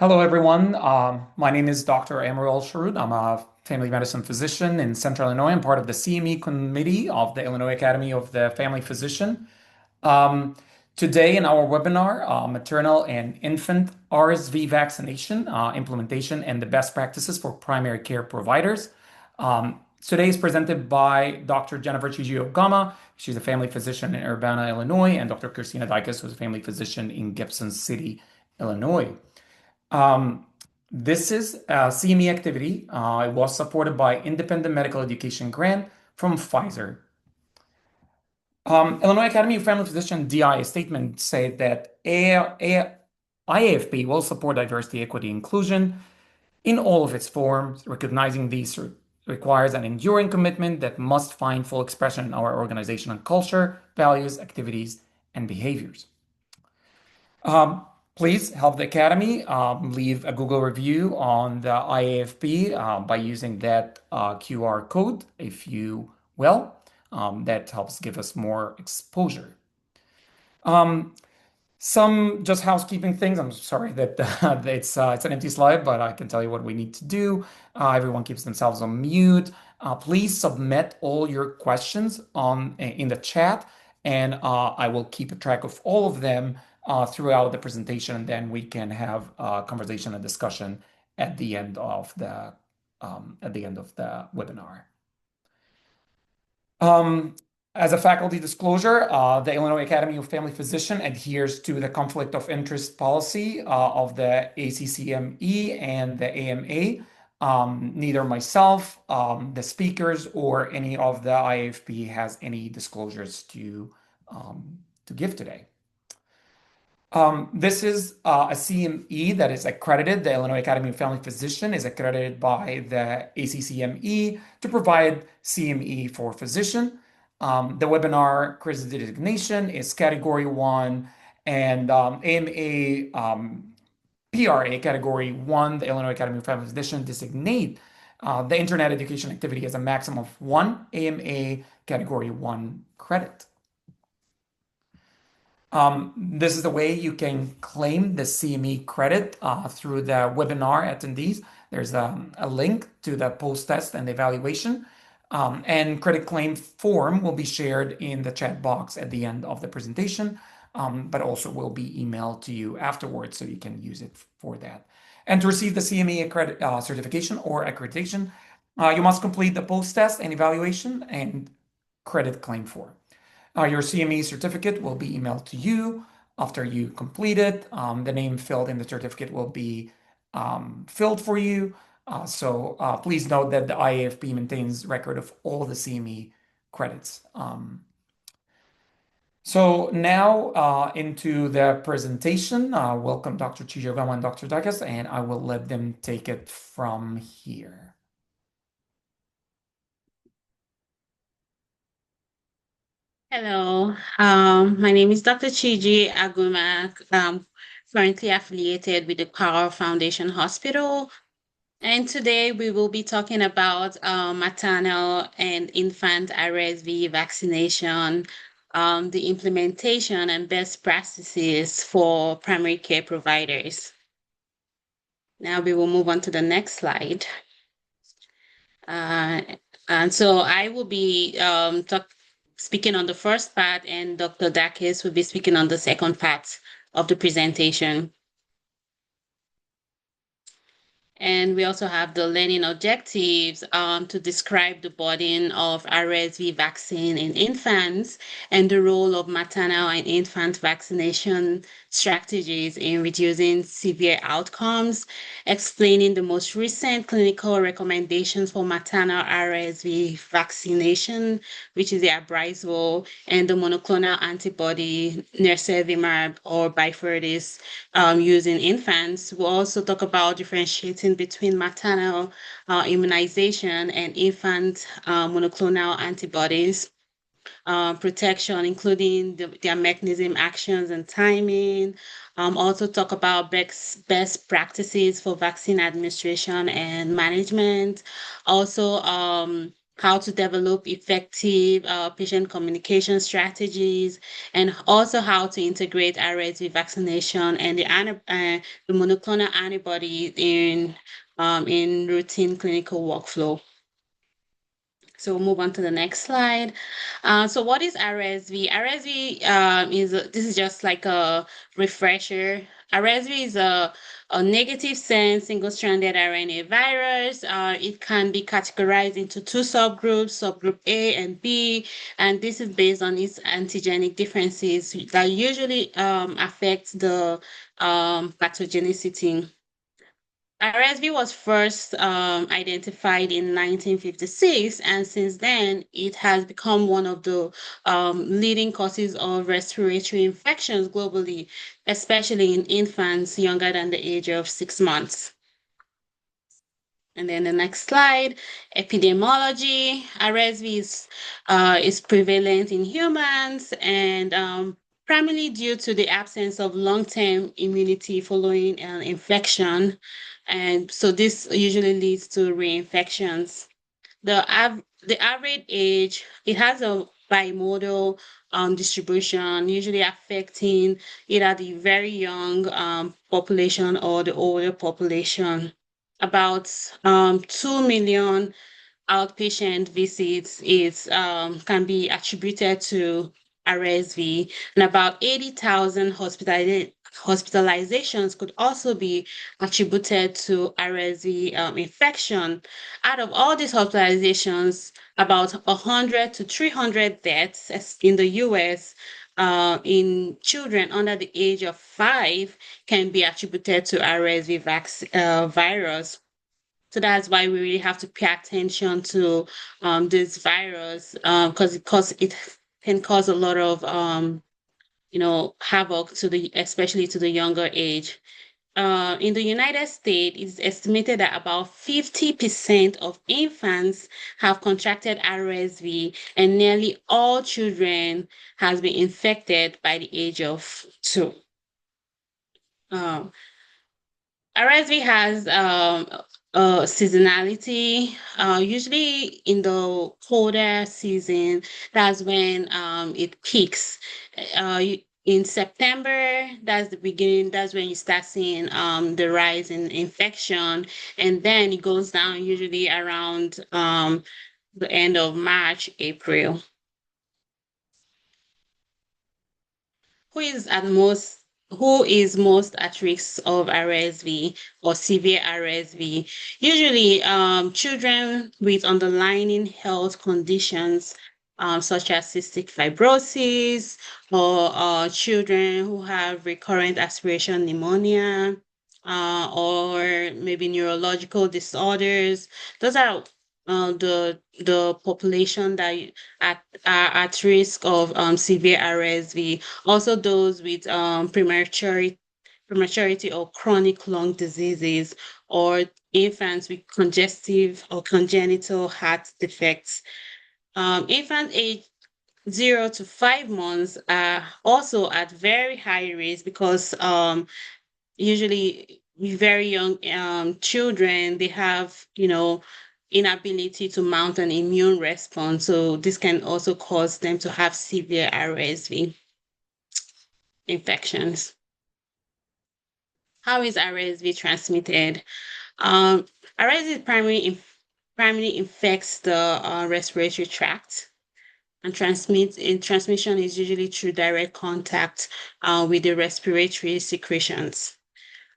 Hello, everyone. My name is Dr. Amaral Sharud. I'm a family medicine physician in Central Illinois. I'm part of the CME committee of the Illinois Academy of the Family Physician. Um, Today in our webinar, Maternal and Infant RSV Vaccination Implementation and the Best Practices for Primary Care Providers. Today is presented by Dr. Jennifer Chiji Aguma. She's a family physician in Urbana, Illinois, and Dr. Kristina Dakis, who's a family physician in Gibson City, Illinois. Um, this is a CME activity. It was supported by Independent Medical Education Grant from Pfizer. Illinois Academy of Family Physician DI statement said that IAFP will support diversity, equity, inclusion in all of its forms. Recognizing these requires an enduring commitment that must find full expression in our organizational culture, values, activities, and behaviors. Please help the Academy leave a Google review on the IAFP by using that QR code, if you will. That helps give us more exposure. Some just housekeeping things. I'm sorry that it's an empty slide, but I can tell you what we need to do. Everyone keeps themselves on mute. Please submit all your questions in the chat, and I will keep a track of all of them throughout the presentation, and then we can have a conversation and discussion at the end of the webinar. As a faculty disclosure, the Illinois Academy of Family Physician adheres to the conflict of interest policy of the ACCME and the AMA. Neither myself, the speakers, or any of the IAFP has any disclosures to give today. This is a CME that is accredited. The Illinois Academy of Family Physician is accredited by the ACCME to provide CME for physician. The webinar credit designation is Category 1, and AMA PRA Category 1, the Illinois Academy of Family Physician designate the internet education activity as a maximum of 1 AMA Category 1 credit. This is the way you can claim the CME credit through the webinar attendees. There's a link to the post-test and evaluation. And credit claim form will be shared in the chat box at the end of the presentation, but also will be emailed to you afterwards so you can use it for that. And to receive the CME certification or accreditation, you must complete the post-test and evaluation and credit claim form. Your CME certificate will be emailed to you after you complete it. The name filled in the certificate will be filled for you. So please note that the IAFP maintains record of all the CME credits. So now into the presentation. Welcome Dr. Chiji Aguma and Dr. Dakis, and I will let them take it from here. Hello, my name is Dr. Chiji Aguma, currently affiliated with the Power Foundation Hospital. And today we will be talking about maternal and infant RSV vaccination, the implementation and best practices for primary care providers. Now we will move on to the next slide. And so I will be speaking on the first part, and Dr. Dakis will be speaking on the second part of the presentation. And we also have the learning objectives to describe the burden of RSV vaccine in infants and the role of maternal and infant vaccination strategies in reducing severe outcomes, explaining the most recent clinical recommendations for maternal RSV vaccination, which is the Abrysvo, and the monoclonal antibody Nirsevimab or Beyfortus used in infants. We'll also talk about differentiating between maternal immunization and infant monoclonal antibodies. Protection, including their mechanism, actions, and timing. Also talk about best practices for vaccine administration and management. Also how to develop effective patient communication strategies, and also how to integrate RSV vaccination and the monoclonal antibody in routine clinical workflow. So we'll move on to the next slide. So what is RSV? RSV this is just like a refresher. RSV is a negative sense single-stranded RNA virus. It can be categorized into two subgroups, subgroup A and B, and this is based on its antigenic differences that usually affect the pathogenicity. RSV was first identified in 1956, and since then it has become one of the leading causes of respiratory infections globally, especially in infants younger than the age of 6 months. And then the next slide, epidemiology. RSV is prevalent in humans and primarily due to the absence of long-term immunity following an infection. And so this usually leads to reinfections. The average age, it has a bimodal distribution, usually affecting either the very young population or the older population. About 2 million outpatient visits is can be attributed to RSV, and about 80,000 hospitalizations could also be attributed to RSV infection. Out of all these hospitalizations, about 100 to 300 deaths in the US in children under the age of 5 can be attributed to RSV virus. So that's why we really have to pay attention to this virus because it can cause a lot of havoc to the especially to the younger age. In the United States, it's estimated that about 50% of infants have contracted RSV, and nearly all children has been infected by the age of 2. Um, RSV has seasonality. Usually in the colder season, that's when it peaks. In September, that's the beginning. That's when you start seeing the rise in infection, and then it goes down usually around the end of March, April. who is at most who is most at risk of RSV or severe RSV? Usually, children with underlying health conditions such as cystic fibrosis or children who have recurrent aspiration pneumonia or maybe neurological disorders. Those are the population that are at risk of severe RSV. Also, those with prematurity or chronic lung diseases, or infants with congestive or congenital heart defects. Infants aged 0 to 5 months are also at very high risk because usually very young children, they have inability to mount an immune response, so this can also cause them to have severe RSV infections. How is RSV transmitted? RSV primarily infects the respiratory tract, and transmission is usually through direct contact with the respiratory secretions.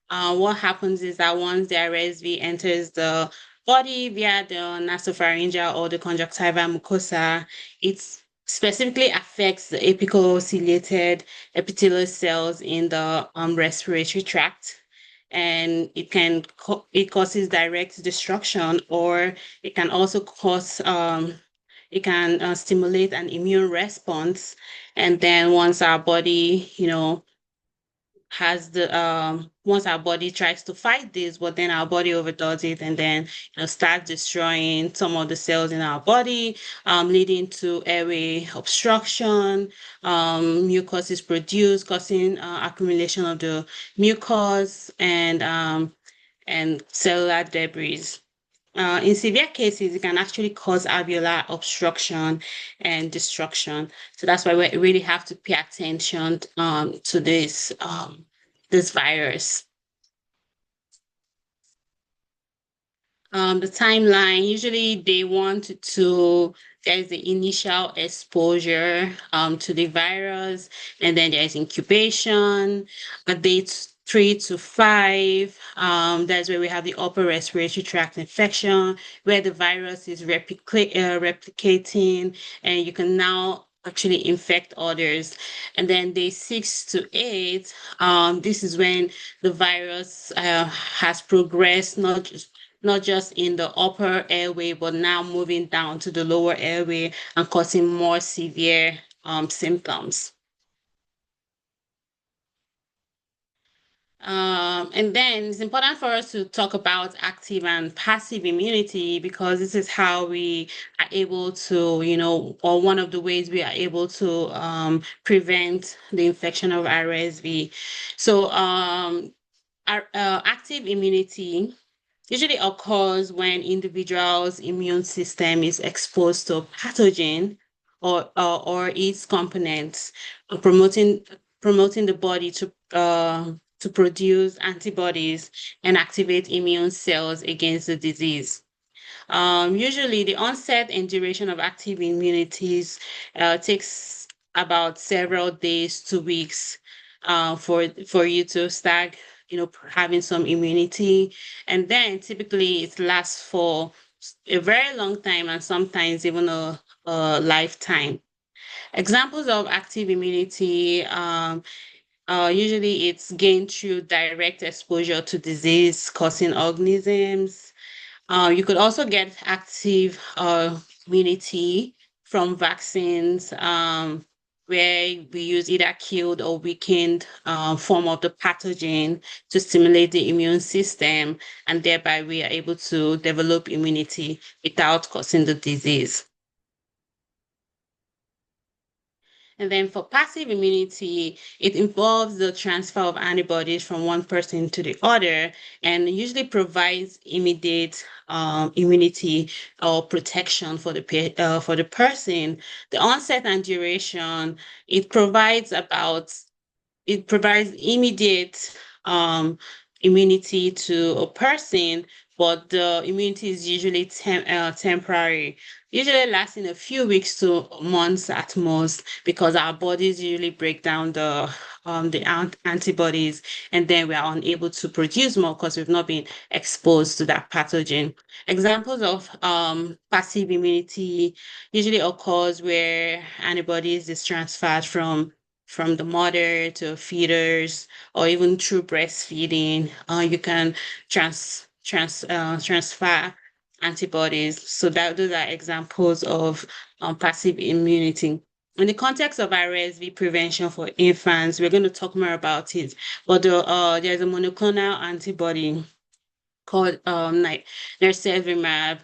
What happens is that once the RSV enters the body via the nasopharyngeal or the conjunctival mucosa, it specifically affects the apical ciliated epithelial cells in the respiratory tract. And it causes direct destruction, or it can also cause it can stimulate an immune response. And then once our body, has the once our body tries to fight this, but then our body overdoes it, and then start destroying some of the cells in our body, leading to airway obstruction. Mucus is produced, causing accumulation of the mucus and cellular debris. in severe cases, it can actually cause alveolar obstruction and destruction. So that's why we really have to pay attention to this virus. The timeline, usually day 1 to 2, there's the initial exposure to the virus, and then there's incubation. At day 3 to 5, that's where we have the upper respiratory tract infection, where the virus is replicating, and you can now actually infect others. And then day 6 to 8, this is when the virus has progressed, not just in the upper airway, but now moving down to the lower airway and causing more severe symptoms. And then it's important for us to talk about active and passive immunity, because this is how we are able to, or one of the ways we are able to prevent the infection of RSV. So, active immunity usually occurs when individual's immune system is exposed to a pathogen or its components, promoting the body to produce antibodies and activate immune cells against the disease. Usually, the onset and duration of active immunities takes about several days to weeks for you to start, having some immunity, and then typically it lasts for a very long time and sometimes even a lifetime. Examples of active immunity. Usually it's gained through direct exposure to disease-causing organisms. You could also get active immunity from vaccines, where we use either killed or weakened form of the pathogen to stimulate the immune system, and thereby we are able to develop immunity without causing the disease. And then for passive immunity, it involves the transfer of antibodies from one person to the other and usually provides immediate immunity or protection for the person. The onset and duration, it provides about it provides immediate um, immunity to a person, but the immunity is usually temporary, usually lasting a few weeks to months at most, because our bodies usually break down the antibodies, and then we are unable to produce more because we've not been exposed to that pathogen. Examples of passive immunity usually occurs where antibodies is transferred from the mother to feeders, or even through breastfeeding. You can transfer antibodies. So that those are examples of passive immunity. In the context of RSV prevention for infants, we're going to talk more about it. But there's a monoclonal antibody called Nirsevimab,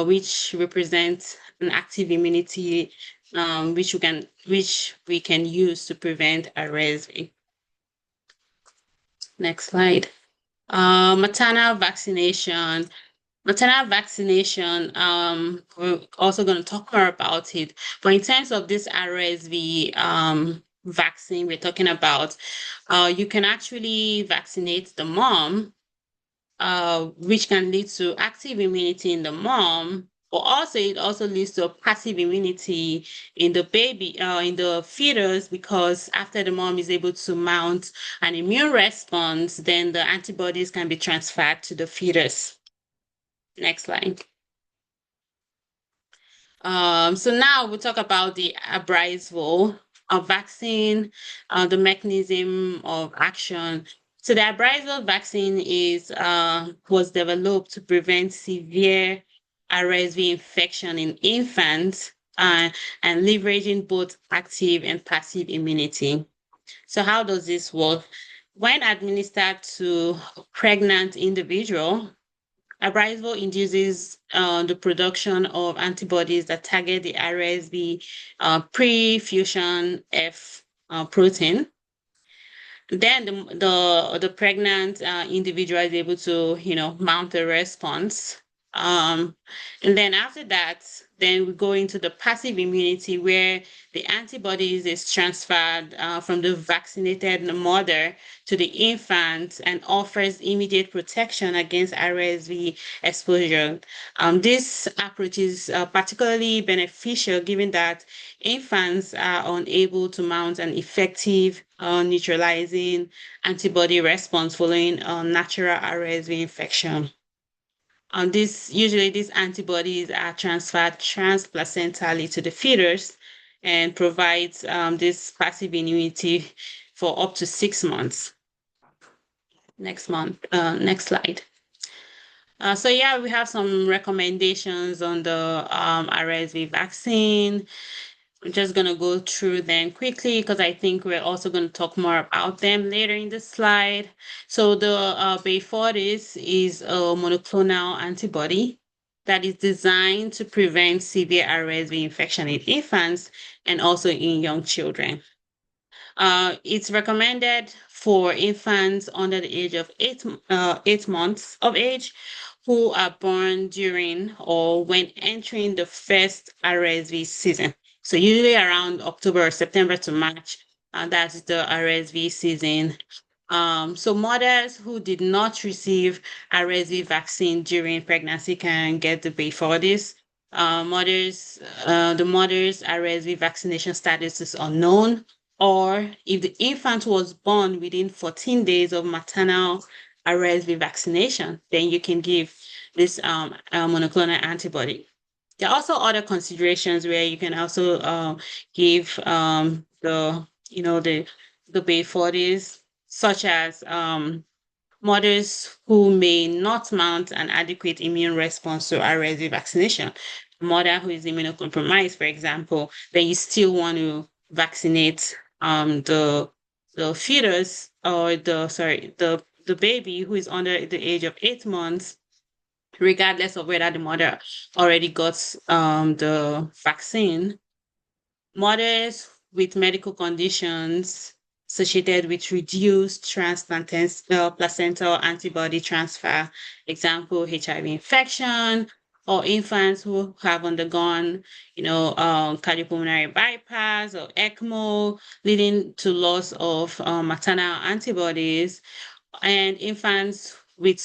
which represents an active immunity, which we can use to prevent RSV. Next slide. Maternal vaccination. Maternal vaccination, we're also going to talk more about it. But in terms of this RSV vaccine we're talking about, you can actually vaccinate the mom, which can lead to active immunity in the mom, but also it also leads to a passive immunity in the baby, in the fetus, because after the mom is able to mount an immune response, then the antibodies can be transferred to the fetus. Next slide. So now we'll talk about the Abrysvo vaccine, the mechanism of action. So the Abrysvo vaccine was developed to prevent severe RSV infection in infants, and leveraging both active and passive immunity. So how does this work? When administered to a pregnant individual, Abrysvo induces the production of antibodies that target the RSV pre-fusion F protein. Then the pregnant individual is able to, mount a response Um, and then after that, then we go into the passive immunity where the antibodies is transferred from the vaccinated mother to the infant and offers immediate protection against RSV exposure. This approach is particularly beneficial given that infants are unable to mount an effective neutralizing antibody response following natural RSV infection. These antibodies are transferred transplacentally to the fetus and provides this passive immunity for up to 6 months. Next slide. So yeah, we have some recommendations on the RSV vaccine. I'm just going to go through them quickly because I think we're also going to talk more about them later in the slide. So the Beyfortus is a monoclonal antibody that is designed to prevent severe RSV infection in infants and also in young children. It's recommended for infants under the age of 8 months of age who are born during or when entering the first RSV season. So usually around October or September to March, that's the RSV season. So mothers who did not receive RSV vaccine during pregnancy can get the Beyfortus. The mother's RSV vaccination status is unknown, or if the infant was born within 14 days of maternal RSV vaccination, then you can give this monoclonal antibody. There are also other considerations where you can also give the Beyfortus, such as mothers who may not mount an adequate immune response to RSV vaccination. A mother who is immunocompromised, for example, then you still want to vaccinate the fetus or the baby who is under the age of 8 months, regardless of whether the mother already got the vaccine. Mothers with medical conditions associated with reduced placental antibody transfer, example, HIV infection, or infants who have undergone, cardiopulmonary bypass or ECMO, leading to loss of maternal antibodies, and infants with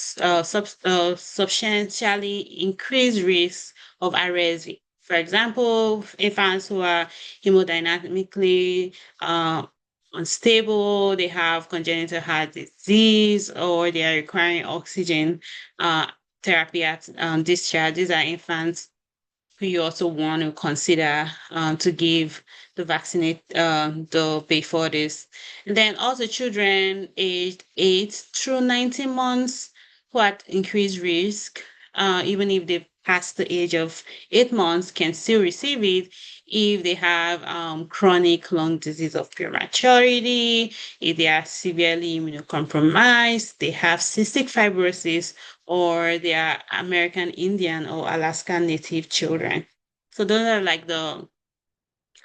substantially increased risk of RSV. For example, infants who are hemodynamically unstable, they have congenital heart disease, or they are requiring oxygen therapy at discharge. These are infants who you also want to consider to give the vaccinate the Beyfortus. And then also children aged 8 through 19 months who are at increased risk, even if they past the age of 8 months, can still receive it if they have chronic lung disease of prematurity, if they are severely immunocompromised, they have cystic fibrosis, or they are American Indian or Alaska Native children. So those are like the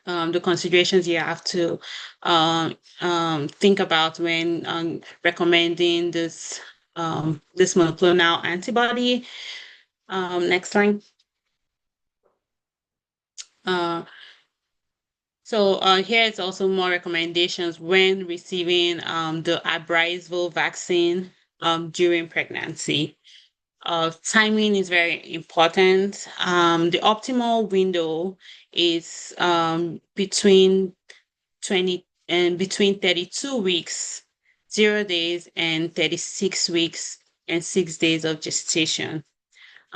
considerations you have to think about when recommending this monoclonal antibody. Next slide. Uh, so here is also more recommendations when receiving the Abrysvo vaccine during pregnancy. Timing is very important. The optimal window is between 32 weeks, 0 days, and 36 weeks and 6 days of gestation.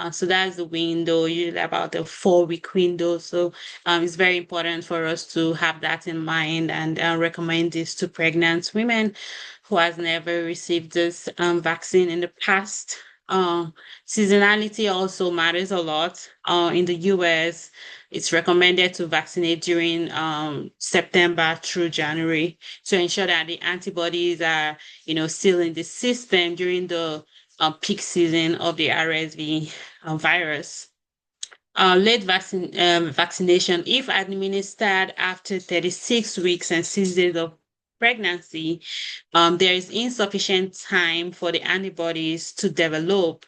So that's the window, usually about a 4 week window. So it's very important for us to have that in mind and recommend this to pregnant women who has never received this vaccine in the past. Seasonality also matters a lot. In the US, it's recommended to vaccinate during September through January to ensure that the antibodies are, still in the system during the peak season of the RSV virus. Late vaccination, if administered after 36 weeks and 6 days of pregnancy, there is insufficient time for the antibodies to develop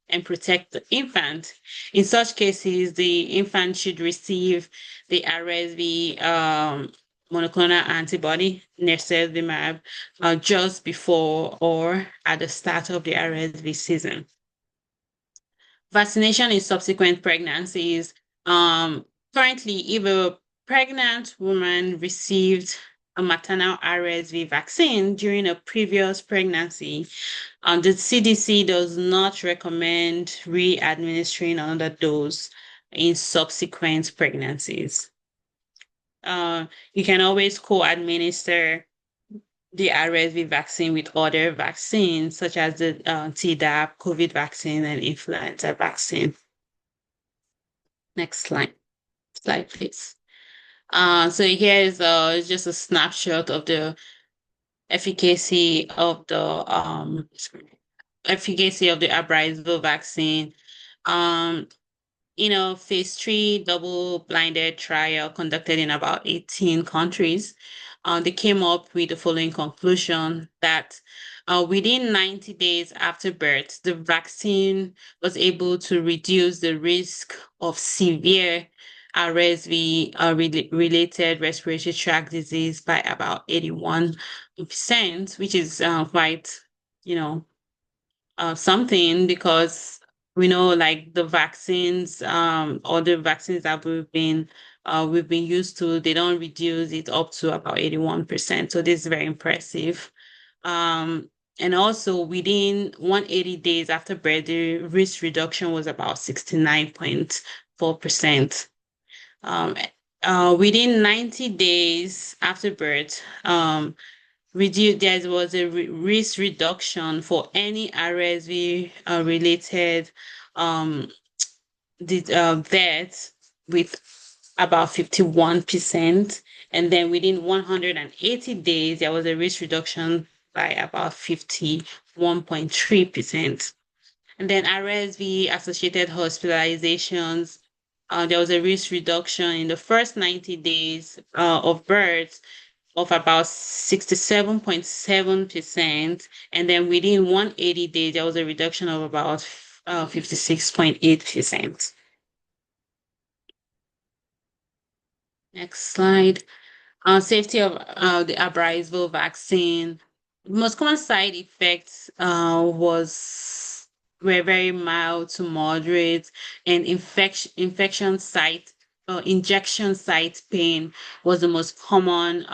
and protect the infant. In such cases, the infant should receive the RSV monoclonal antibody, Nirsevimab, just before or at the start of the RSV season. Vaccination in subsequent pregnancies. Um, Currently, if a pregnant woman received a maternal RSV vaccine during a previous pregnancy, the CDC does not recommend re-administering another dose in subsequent pregnancies. You can always co-administer the RSV vaccine with other vaccines, such as the Tdap, COVID vaccine, and influenza vaccine. Next slide, please. So here is just a snapshot of the efficacy of the Abrysvo vaccine. Um, phase 3 double-blinded trial conducted in about 18 countries. They came up with the following conclusion that within 90 days after birth, the vaccine was able to reduce the risk of severe RSV related respiratory tract disease by about 81%, which is quite, you know, something, because we know like the vaccines, or the vaccines that we've been used to, they don't reduce it up to about 81%. So this is very impressive. And also within 180 days after birth, the risk reduction was about 69.4%. Within 90 days after birth, there was a risk reduction for any RSV related death with about 51%. And then within 180 days, there was a risk reduction by about 51.3%. And then RSV associated hospitalizations, there was a risk reduction in the first 90 days of birth of about 67.7%. And then within 180 days, there was a reduction of about 56.8%. Next slide. Safety of the Abrysvo vaccine. The most common side effects were very mild to moderate, and injection site pain was the most common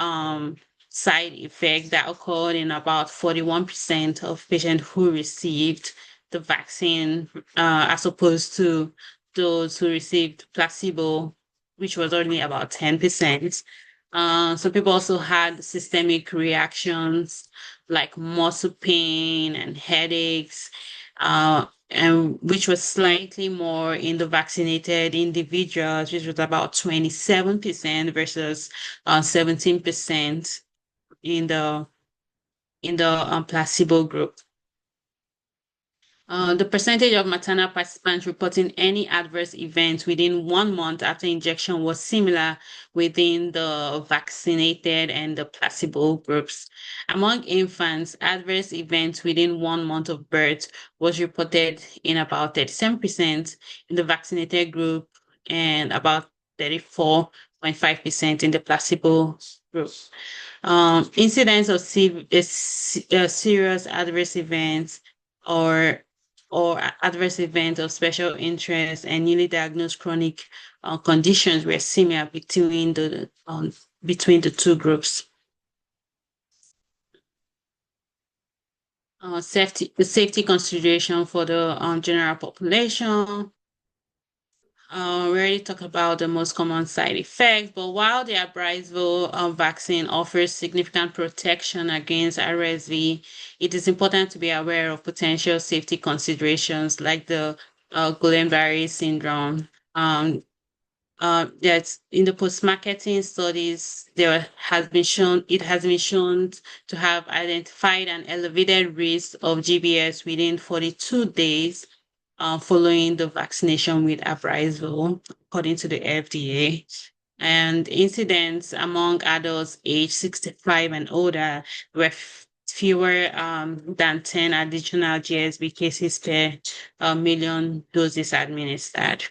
side effect that occurred in about 41% of patients who received the vaccine, as opposed to those who received placebo, which was only about 10%. Some people also had systemic reactions like muscle pain and headaches, and which was slightly more in the vaccinated individuals, which was about 27% versus 17% in the placebo group. The percentage of maternal participants reporting any adverse event within 1 month after injection was similar within the vaccinated and the placebo groups. Among infants, adverse events within 1 month of birth was reported in about 37% in the vaccinated group and about 34.5% in the placebo group. Incidence of serious adverse events or adverse events of special interest and newly diagnosed chronic conditions were similar between the two groups. The safety consideration for the general population. We already talked about the most common side effects, but while the Abrysvo vaccine offers significant protection against RSV, it is important to be aware of potential safety considerations like the Guillain-Barré syndrome. That in the post-marketing studies, it has been shown to have identified an elevated risk of GBS within 42 days following the vaccination with Abrysvo, according to the FDA. And incidents among adults aged 65 and older were fewer than 10 additional GSV cases per million doses administered.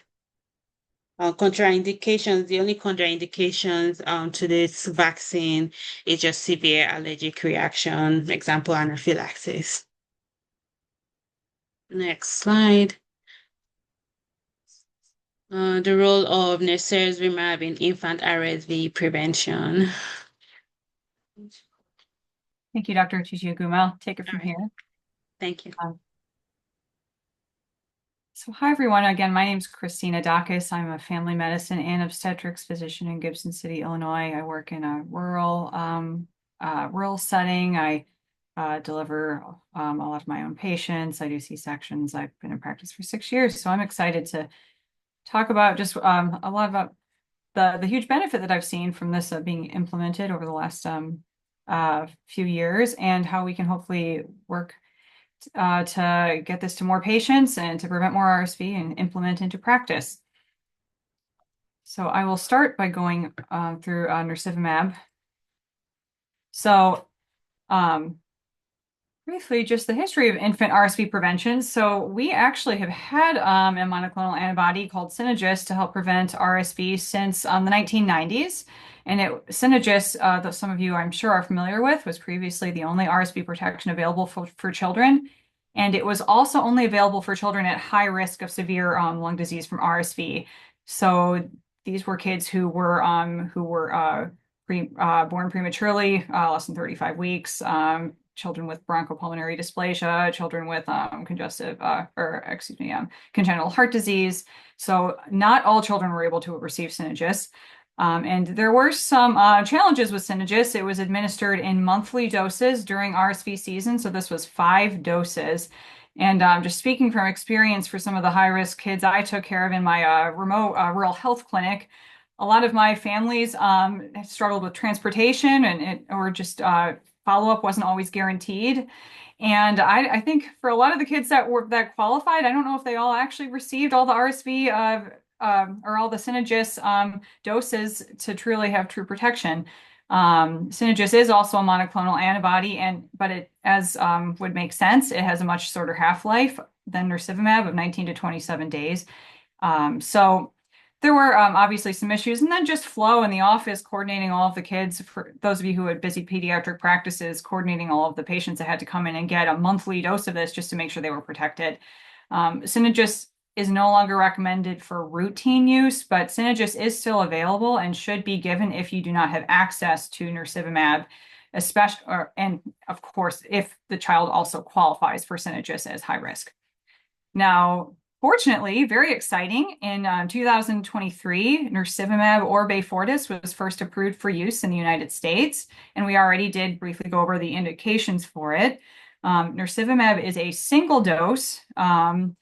Contraindications, the only contraindications to this vaccine is just severe allergic reaction, example, anaphylaxis. Next slide. The role of Nirsevimab in infant RSV prevention. Thank you, Dr. Chiji Aguma. I'll take it from here. Thank you. So hi, everyone. Again, my name is Kristina Dakis. I'm a family medicine and obstetrics physician in Gibson City, Illinois. I work in a rural setting. I deliver a lot of my own patients. I do C-sections. I've been in practice for 6 years, so I'm excited to talk about just a lot about the huge benefit that I've seen from this being implemented over the last few years, and how we can hopefully work to get this to more patients and to prevent more RSV and implement into practice. So I will start by going through Nirsevimab. So briefly, just the history of infant RSV prevention. So we actually have had a monoclonal antibody called Synagis to help prevent RSV since the 1990s. And Synagis, that some of you I'm sure are familiar with, was previously the only RSV protection available for children. And it was also only available for children at high risk of severe lung disease from RSV. So these were kids who were born prematurely, less than 35 weeks, children with bronchopulmonary dysplasia, children with congenital heart disease. So not all children were able to receive Synagis. And there were some challenges with Synagis. It was administered in monthly doses during RSV season. So this was 5 doses. And just speaking from experience for some of the high-risk kids I took care of in my remote rural health clinic, a lot of my families struggled with transportation or just follow-up wasn't always guaranteed. And I think for a lot of the kids that qualified, I don't know if they all actually received all the RSV or all the Synagis doses to truly have true protection. Synagis is also a monoclonal antibody, but it, as would make sense, it has a much shorter half-life than Nirsevimab of 19 to 27 days. So there were obviously some issues, and then just flow in the office, coordinating all of the kids. For those of you who had busy pediatric practices, coordinating all of the patients that had to come in and get a monthly dose of this just to make sure they were protected. Synagis is no longer recommended for routine use, but Synagis is still available and should be given if you do not have access to Nirsevimab, and of course, if the child also qualifies for Synagis as high risk. Now, fortunately, very exciting, in 2023, Nirsevimab or Beyfortus was first approved for use in the United States, and we already did briefly go over the indications for it. Nirsevimab is a single dose and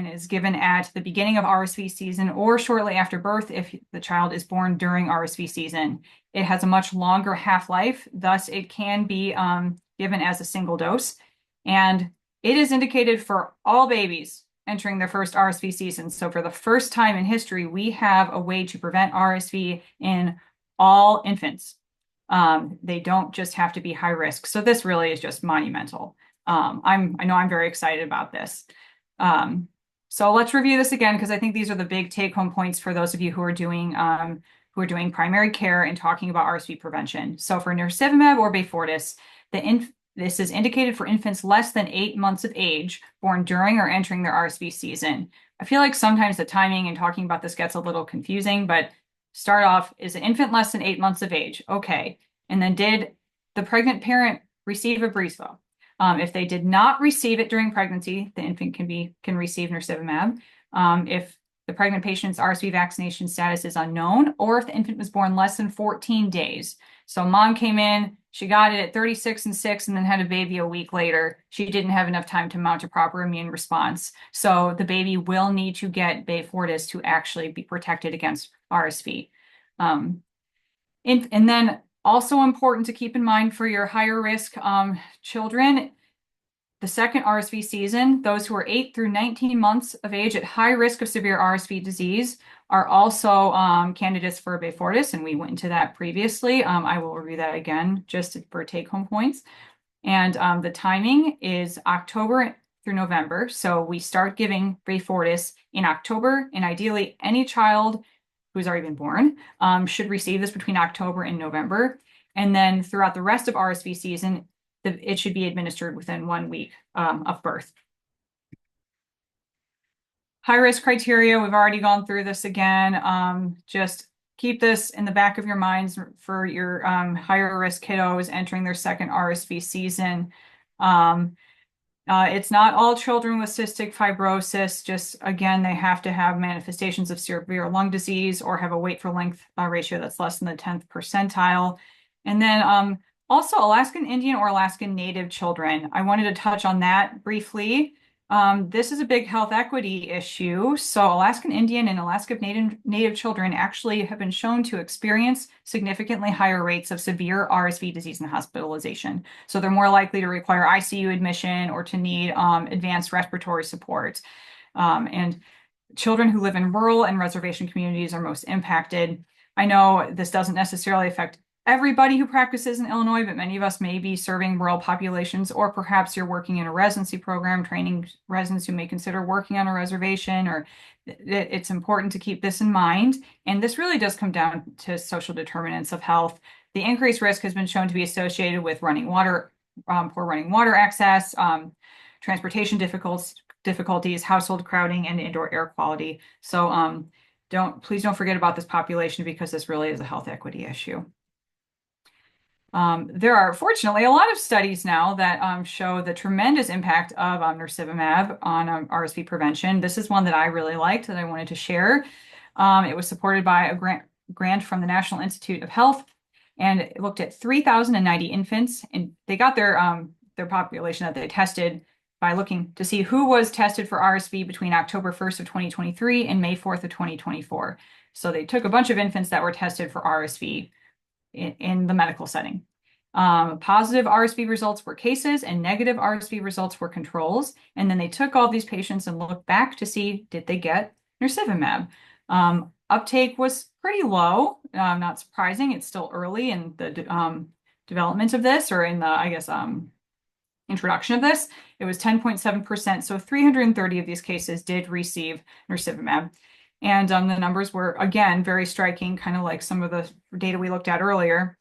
is given at the beginning of RSV season or shortly after birth if the child is born during RSV season. It has a much longer half-life, thus it can be given as a single dose, and it is indicated for all babies entering their first RSV season. So for the first time in history, we have a way to prevent RSV in all infants. They don't just have to be high risk. So this really is just monumental. I know I'm very excited about this. So let's review this again, because I think these are the big take-home points for those of you who are doing primary care and talking about RSV prevention. So for Nirsevimab or Beyfortus, this is indicated for infants less than 8 months of age, born during or entering their RSV season. I feel like sometimes the timing and talking about this gets a little confusing, but start off, is an infant less than 8 months of age? Okay. And then did the pregnant parent receive Abrysvo? If they did not receive it during pregnancy, the infant can receive Nirsevimab. If the pregnant patient's RSV vaccination status is unknown, or if the infant was born less than 14 days. So mom came in, she got it at 36 and 6 and then had a baby a week later. She didn't have enough time to mount a proper immune response. So the baby will need to get Beyfortus to actually be protected against RSV. And then also important to keep in mind for your higher risk children, the second RSV season, those who are 8 through 19 months of age at high risk of severe RSV disease are also candidates for Beyfortus, and we went into that previously. I will review that again just for take-home points. And the timing is October through November. So we start giving Beyfortus in October, and ideally any child who's already been born should receive this between October and November. And then throughout the rest of RSV season, it should be administered within 1 week of birth. High risk criteria, we've already gone through this again. Just keep this in the back of your minds for your higher risk kiddos entering their second RSV season. It's not all children with cystic fibrosis. Just again, they have to have manifestations of severe lung disease or have a weight for length ratio that's less than the 10th percentile. And then also Alaskan Indian or Alaskan Native children. I wanted to touch on that briefly. This is a big health equity issue. So Alaskan Indian and Alaskan Native children actually have been shown to experience significantly higher rates of severe RSV disease and hospitalization. So they're more likely to require ICU admission or to need advanced respiratory support. And children who live in rural and reservation communities are most impacted. I know this doesn't necessarily affect everybody who practices in Illinois, but many of us may be serving rural populations, or perhaps you're working in a residency program, training residents who may consider working on a reservation, or it's important to keep this in mind. And this really does come down to social determinants of health. The increased risk has been shown to be associated with running water, poor running water access, transportation difficulties, household crowding, and indoor air quality. So please don't forget about this population, because this really is a health equity issue. There are fortunately a lot of studies now that show the tremendous impact of Nirsevimab on RSV prevention. This is one that I really liked that I wanted to share. It was supported by a grant from the National Institute of Health, and it looked at 3,090 infants, and they got their population that they tested by looking to see who was tested for RSV between October 1st of 2023 and May 4th of 2024. So they took a bunch of infants that were tested for RSV in the medical setting. Positive RSV results were cases and negative RSV results were controls. And then they took all these patients and looked back to see, did they get Nirsevimab? Uptake was pretty low, not surprising. It's still early in the development of this, or in the, I guess, introduction of this. It was 10.7%. So 330 of these cases did receive Nirsevimab. And the numbers were, again, very striking, kind of like some of the data we looked at earlier.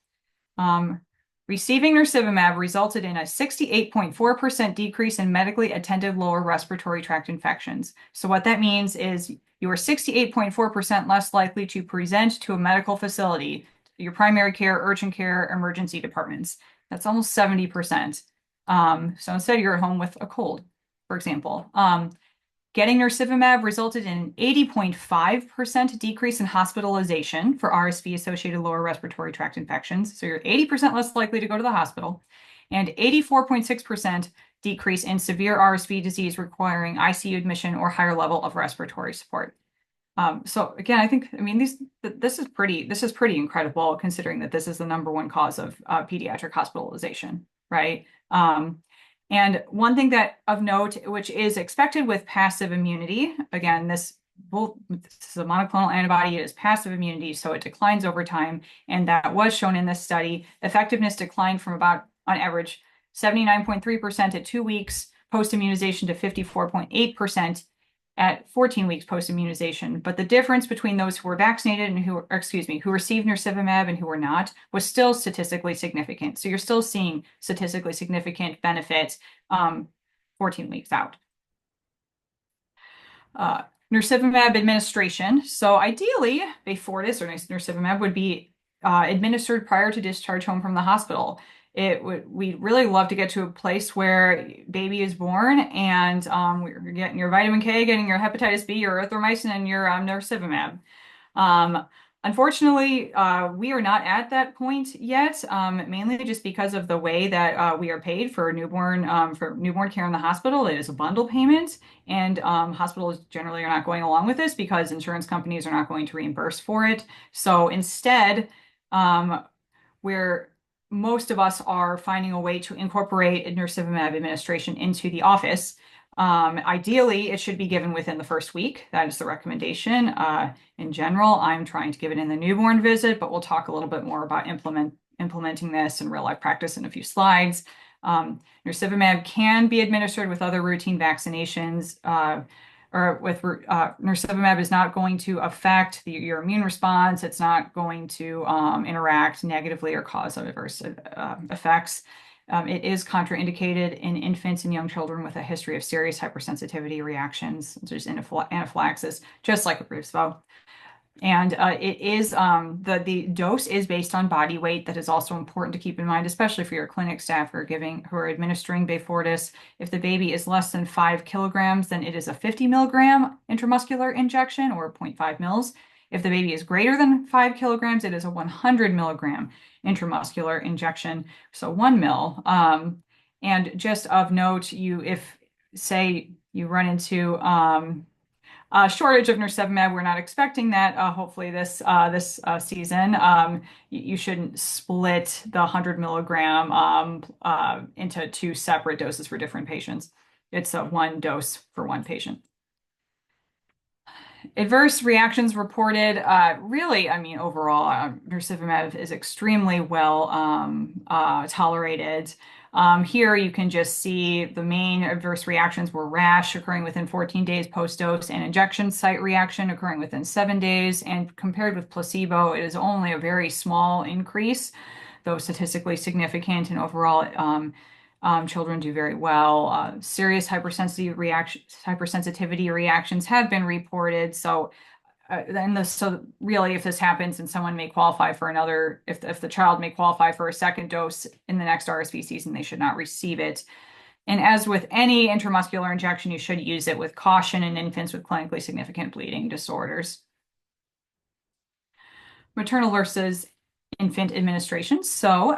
Receiving Nirsevimab resulted in a 68.4% decrease in medically attended lower respiratory tract infections. So what that means is you are 68.4% less likely to present to a medical facility, your primary care, urgent care, emergency departments. That's almost 70%. So instead you're at home with a cold, for example. Getting Nirsevimab resulted in an 80.5% decrease in hospitalization for RSV-associated lower respiratory tract infections. So you're 80% less likely to go to the hospital, and 84.6% decrease in severe RSV disease requiring ICU admission or higher level of respiratory support. So again, this is pretty incredible, considering that this is the number 1 cause of pediatric hospitalization, right? And one thing that of note, which is expected with passive immunity, again, this is a monoclonal antibody, it is passive immunity, so it declines over time. And that was shown in this study. Effectiveness declined from about, on average, 79.3% at 2 weeks post-immunization to 54.8% at 14 weeks post-immunization. But the difference between those who were vaccinated and who received Nirsevimab and who were not was still statistically significant. So you're still seeing statistically significant benefits 14 weeks out. Nirsevimab administration. So ideally, Beyfortus or Nirsevimab would be administered prior to discharge home from the hospital. We'd really love to get to a place where baby is born and you're getting your vitamin K, getting your hepatitis B, your erythromycin, and your Nirsevimab. Unfortunately, we are not at that point yet, mainly just because of the way that we are paid for newborn care in the hospital. It is a bundle payment, and hospitals generally are not going along with this because insurance companies are not going to reimburse for it. So instead, we're most of us are finding a way to incorporate Nirsevimab administration into the office. Ideally, it should be given within the first week. That is the recommendation. In general, I'm trying to give it in the newborn visit, but we'll talk a little bit more about implementing this in real life practice in a few slides. Nirsevimab can be administered with other routine vaccinations, Nirsevimab is not going to affect your immune response. It's not going to interact negatively or cause adverse effects. It is contraindicated in infants and young children with a history of serious hypersensitivity reactions, such as anaphylaxis, just like Abrysvo. And the dose is based on body weight. That is also important to keep in mind, especially for your clinic staff who are administering Beyfortus. If the baby is less than 5 kilograms, then it is a 50 milligram intramuscular injection, or 0.5 mils. If the baby is greater than 5 kilograms, it is a 100 milligram intramuscular injection, so 1 mil. And just of note, if say you run into shortage of Nirsevimab, we're not expecting that. Hopefully this season, you shouldn't split the 100 milligram into 2 separate doses for different patients. It's one dose for one patient. Adverse reactions reported, really, I mean, overall, Nirsevimab is extremely well tolerated. Here you can just see the main adverse reactions were rash occurring within 14 days post-dose and injection site reaction occurring within 7 days. And compared with placebo, it is only a very small increase, though statistically significant, and overall children do very well. Serious hypersensitivity reactions have been reported. So really, if this happens and someone may qualify for another, if the child may qualify for a second dose in the next RSV season, they should not receive it. And as with any intramuscular injection, you should use it with caution in infants with clinically significant bleeding disorders. Maternal versus infant administration. So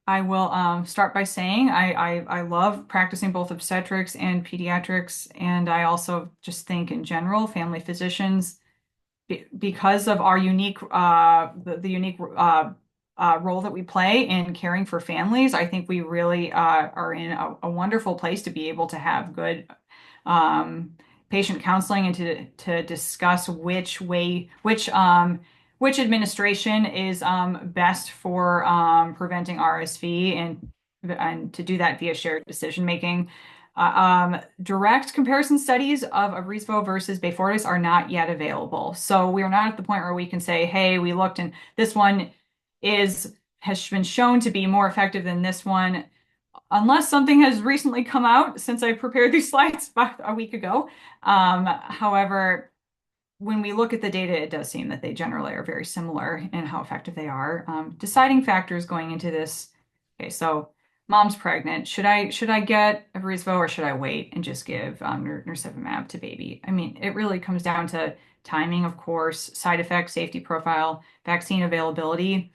I will start by saying I love practicing both obstetrics and pediatrics, and I also just think in general, family physicians, because of our unique the unique role that we play in caring for families, I think we really are in a wonderful place to be able to have good patient counseling and to discuss which administration is best for preventing RSV, and to do that via shared decision making. Direct comparison studies of Abrysvo versus Beyfortus are not yet available. So we are not at the point where we can say, hey, we looked and this one has been shown to be more effective than this one, unless something has recently come out since I prepared these slides about a week ago. However, when we look at the data, it does seem that they generally are very similar in how effective they are. Deciding factors going into this. Okay, so mom's pregnant. Should I get Abrysvo, or should I wait and just give Nirsevimab to baby? I mean, it really comes down to timing, of course, side effects, safety profile, vaccine availability,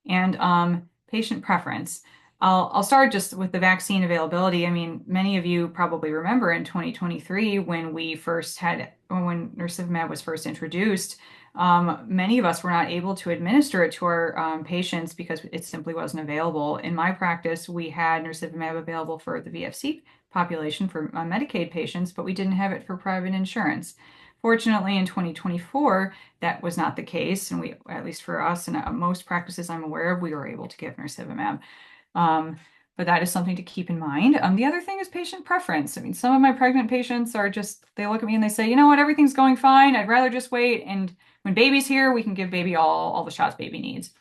and patient preference. I'll start just with the vaccine availability. I mean, many of you probably remember in 2023 when Nirsevimab was first introduced, many of us were not able to administer it to our patients because it simply wasn't available. In my practice, we had Nirsevimab available for the VFC population for Medicaid patients, but we didn't have it for private insurance. Fortunately, in 2024, that was not the case, and we, at least for us and most practices I'm aware of, we were able to give Nirsevimab. But that is something to keep in mind. The other thing is patient preference. I mean, some of my pregnant patients are they look at me and they say, you know what, everything's going fine. I'd rather just wait. And when baby's here, we can give baby all the shots baby needs.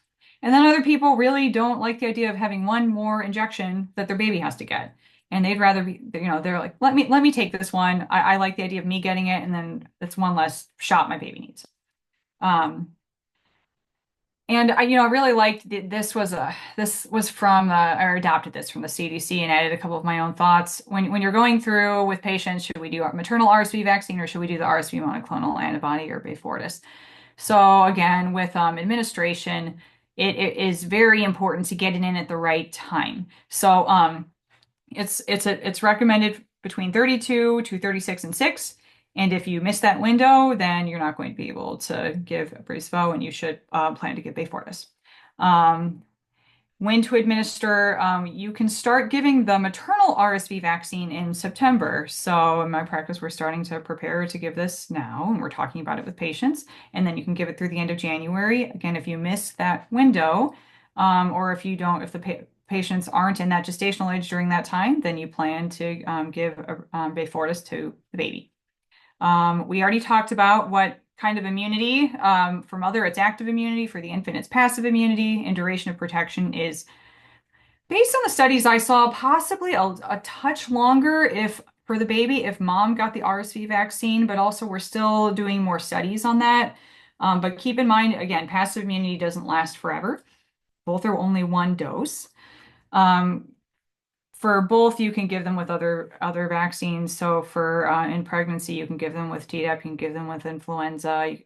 And then other people really don't like the idea of having one more injection that their baby has to get. And they'd rather be, they're like, let me take this one. I like the idea of me getting it, and then it's one less shot my baby needs. And I really liked this was from I adopted this from the CDC and added a couple of my own thoughts. When you're going through with patients, should we do a maternal RSV vaccine, or should we do the RSV monoclonal antibody or Beyfortus? So again, with administration, it is very important to get it in at the right time. So it's recommended between 32 to 36 and 6. And if you miss that window, then you're not going to be able to give Abrysvo, and you should plan to give Beyfortus. When to administer, you can start giving the maternal RSV vaccine in September. So in my practice, we're starting to prepare to give this now, and we're talking about it with patients. And then you can give it through the end of January. Again, if you miss that window, or if you don't, if the patients aren't in that gestational age during that time, then you plan to give Beyfortus to the baby. We already talked about what kind of immunity. For mother, it's active immunity. For the infant, it's passive immunity. And duration of protection is, based on the studies I saw, possibly a touch longer if for the baby if mom got the RSV vaccine, but also we're still doing more studies on that. But keep in mind, again, passive immunity doesn't last forever. Both are only one dose. For both, you can give them with other vaccines. So for in pregnancy, you can give them with Tdap, you can give them with influenza,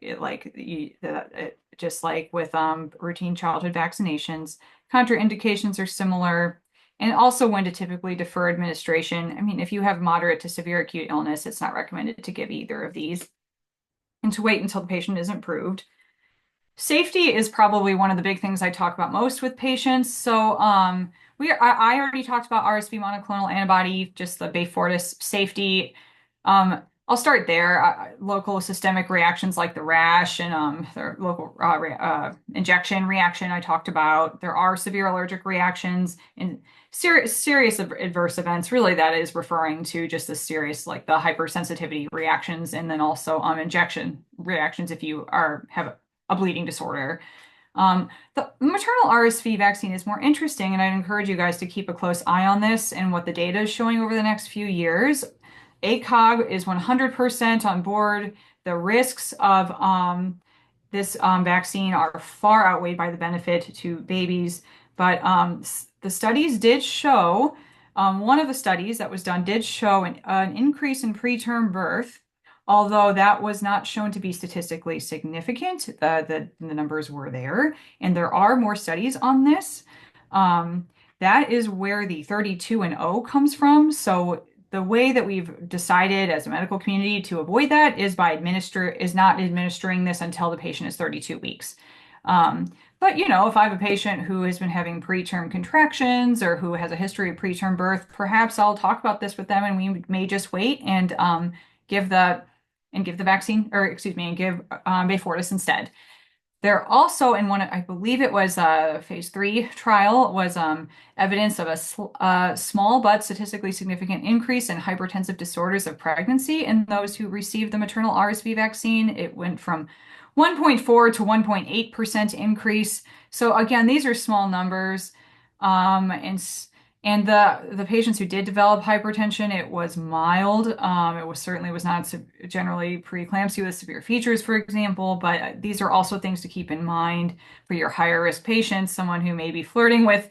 just like with routine childhood vaccinations. Contraindications are similar, and also when to typically defer administration. I mean, if you have moderate to severe acute illness, it's not recommended to give either of these, and to wait until the patient is improved. Safety is probably one of the big things I talk about most with patients. So I already talked about RSV monoclonal antibody, just the Beyfortus safety. I'll start there. Local systemic reactions like the rash and the local injection reaction I talked about. There are severe allergic reactions and serious adverse events. Really, that is referring to just the serious, like the hypersensitivity reactions, and then also injection reactions if you have a bleeding disorder. The maternal RSV vaccine is more interesting, and I'd encourage you guys to keep a close eye on this and what the data is showing over the next few years. ACOG is 100% on board. The risks of this vaccine are far outweighed by the benefit to babies. But the studies did show, one of the studies that was done did show an increase in preterm birth, although that was not shown to be statistically significant. The numbers were there, and there are more studies on this. That is where the 32 and 0 comes from. So the way that we've decided as a medical community to avoid that is not administering this until the patient is 32 weeks. But if I have a patient who has been having preterm contractions or who has a history of preterm birth, perhaps I'll talk about this with them, and we may just wait and give the vaccine, or excuse me, and give Beyfortus instead. There also, in one, I believe it was a phase 3 trial, was evidence of a small but statistically significant increase in hypertensive disorders of pregnancy in those who received the maternal RSV vaccine. It went from 1.4 to 1.8% increase. So again, these are small numbers, and the patients who did develop hypertension, it was mild. It certainly was not generally preeclampsia with severe features, for example, but these are also things to keep in mind for your higher risk patients, someone who may be flirting with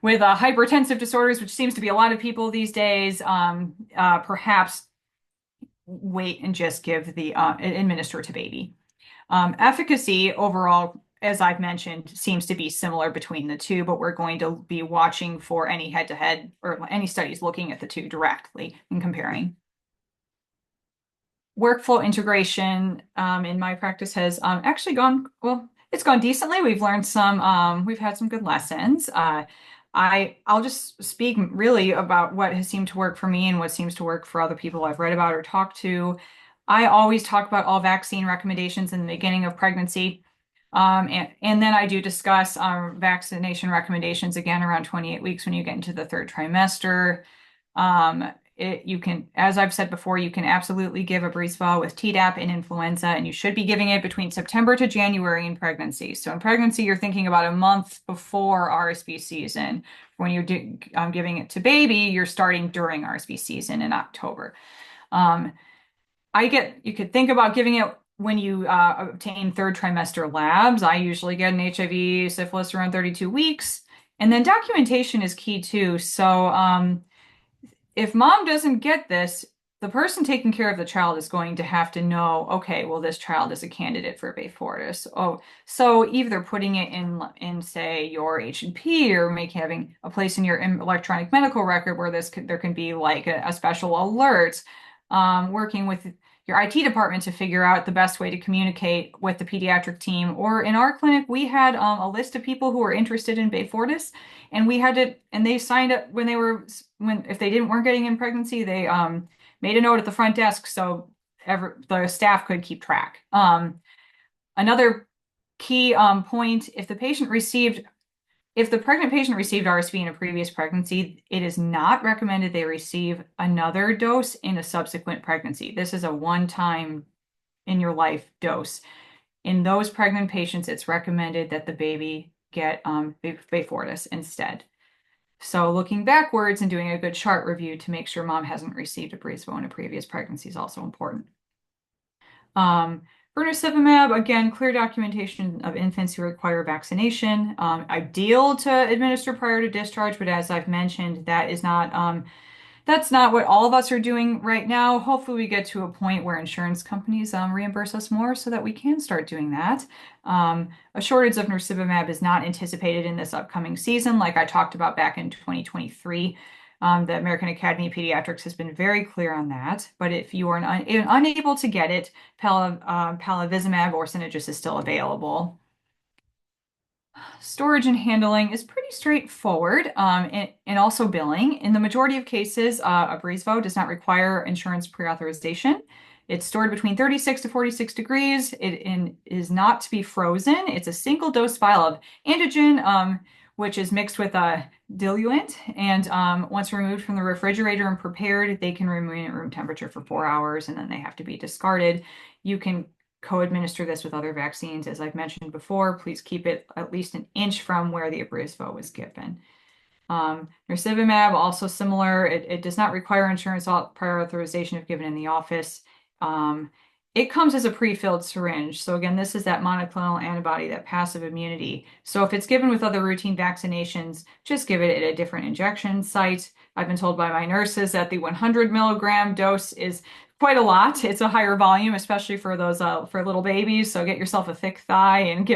hypertensive disorders, which seems to be a lot of people these days. Perhaps wait and just administer to baby. Efficacy overall, as I've mentioned, seems to be similar between the two, but we're going to be watching for any head-to-head or any studies looking at the two directly and comparing. Workflow integration in my practice has actually gone, well, it's gone decently. We've learned we've had some good lessons. I'll just speak really about what has seemed to work for me and what seems to work for other people I've read about or talked to. I always talk about all vaccine recommendations in the beginning of pregnancy. And then I do discuss vaccination recommendations again around 28 weeks when you get into the third trimester. You can, as I've said before, you can absolutely give Abrysvo with Tdap and influenza, and you should be giving it between September to January in pregnancy. So in pregnancy, you're thinking about a month before RSV season. When you're giving it to baby, you're starting during RSV season in October. You could think about giving it when you obtain third trimester labs. I usually get an HIV, syphilis around 32 weeks. And then documentation is key too. So if mom doesn't get this, the person taking care of the child is going to have to know, okay, well, this child is a candidate for Beyfortus. Oh, so either putting it in say your H&P or having a place in your electronic medical record where there can be like a special alert, working with your IT department to figure out the best way to communicate with the pediatric team. Or in our clinic, we had a list of people who were interested in Beyfortus, and they signed up if they weren't getting in pregnancy, they made a note at the front desk so the staff could keep track. Another key point, if the pregnant patient received RSV in a previous pregnancy, it is not recommended they receive another dose in a subsequent pregnancy. This is a one-time in your life dose. In those pregnant patients, it's recommended that the baby get Beyfortus instead. So looking backwards and doing a good chart review to make sure mom hasn't received Abrysvo in a previous pregnancy is also important. For Nirsevimab, again, clear documentation of infants who require vaccination. Ideal to administer prior to discharge, but as I've mentioned, that's not what all of us are doing right now. Hopefully we get to a point where insurance companies reimburse us more so that we can start doing that. A shortage of Nirsevimab is not anticipated in this upcoming season, like I talked about back in 2023. The American Academy of Pediatrics has been very clear on that. But if you are unable to get it, Palivizumab or Synagis is still available. Storage and handling is pretty straightforward, and also billing. In the majority of cases, Abrysvo does not require insurance pre-authorization. It's stored between 36 to 46 degrees. It is not to be frozen. It's a single dose vial of antigen, which is mixed with a diluent. And once removed from the refrigerator and prepared, they can remain at room temperature for 4 hours, and then they have to be discarded. You can co-administer this with other vaccines. As I've mentioned before, please keep it at least an inch from where the Abrysvo was given. Nirsevimab, also similar. It does not require insurance prior authorization if given in the office. It comes as a pre-filled syringe. So again, this is that monoclonal antibody, that passive immunity. So if it's given with other routine vaccinations, just give it at a different injection site. I've been told by my nurses that the 100 milligram dose is quite a lot. It's a higher volume, especially for those for little babies. So get yourself a thick thigh and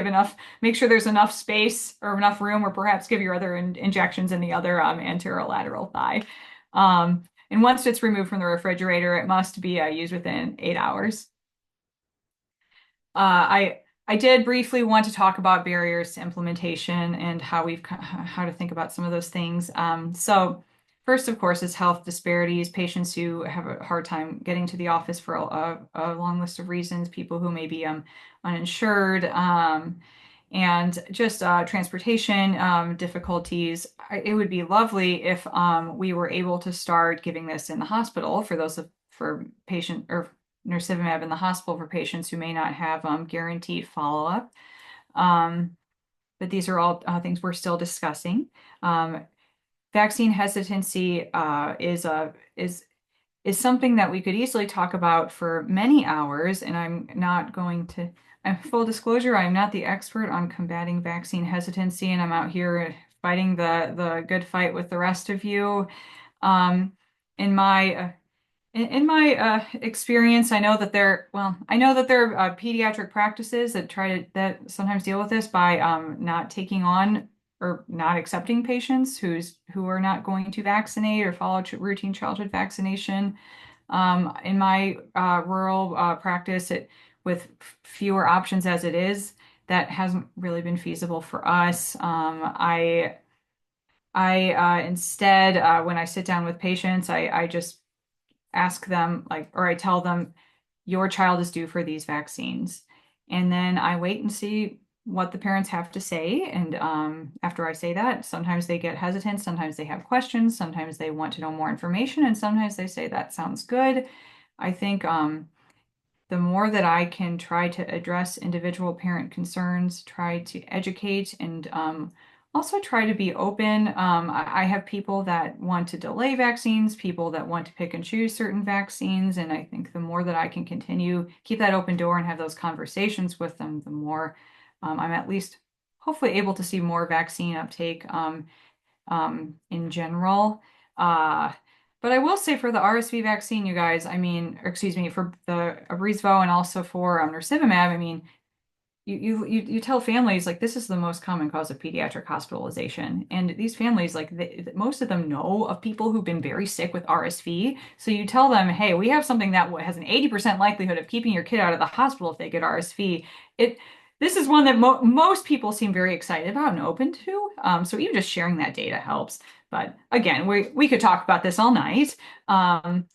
make sure there's enough space or enough room, or perhaps give your other injections in the other anterolateral thigh. And once it's removed from the refrigerator, it must be used within 8 hours. I did briefly want to talk about barriers to implementation and how to think about some of those things. So first, of course, is health disparities, patients who have a hard time getting to the office for a long list of reasons, people who may be uninsured, and just transportation difficulties. It would be lovely if we were able to start giving this in the hospital for patient or Nirsevimab in the hospital for patients who may not have guaranteed follow-up. But these are all things we're still discussing. Vaccine hesitancy is something that we could easily talk about for many hours, and full disclosure, I'm not the expert on combating vaccine hesitancy, and I'm out here fighting the good fight with the rest of you. In my experience, I know that there are pediatric practices that sometimes deal with this by not taking on or not accepting patients who are not going to vaccinate or follow routine childhood vaccination. In my rural practice, with fewer options as it is, that hasn't really been feasible for us. I instead, when I sit down with patients, I just ask them, or I tell them, your child is due for these vaccines. And then I wait and see what the parents have to say. And after I say that, sometimes they get hesitant, sometimes they have questions, sometimes they want to know more information, and sometimes they say, that sounds good. I think the more that I can try to address individual parent concerns, try to educate, and also try to be open. I have people that want to delay vaccines, people that want to pick and choose certain vaccines, and I think the more that I can keep that open door and have those conversations with them, the more I'm at least hopefully able to see more vaccine uptake in general. But I will say for the RSV vaccine, you guys, for the Abrysvo and also for Nirsevimab, you tell families like this is the most common cause of pediatric hospitalization, and these families like most of them know of people who've been very sick with RSV. So you tell them, hey, we have something that has an 80% likelihood of keeping your kid out of the hospital if they get RSV. It This is one that most people seem very excited about and open to. So even just sharing that data helps. But again, we could talk about this all night. And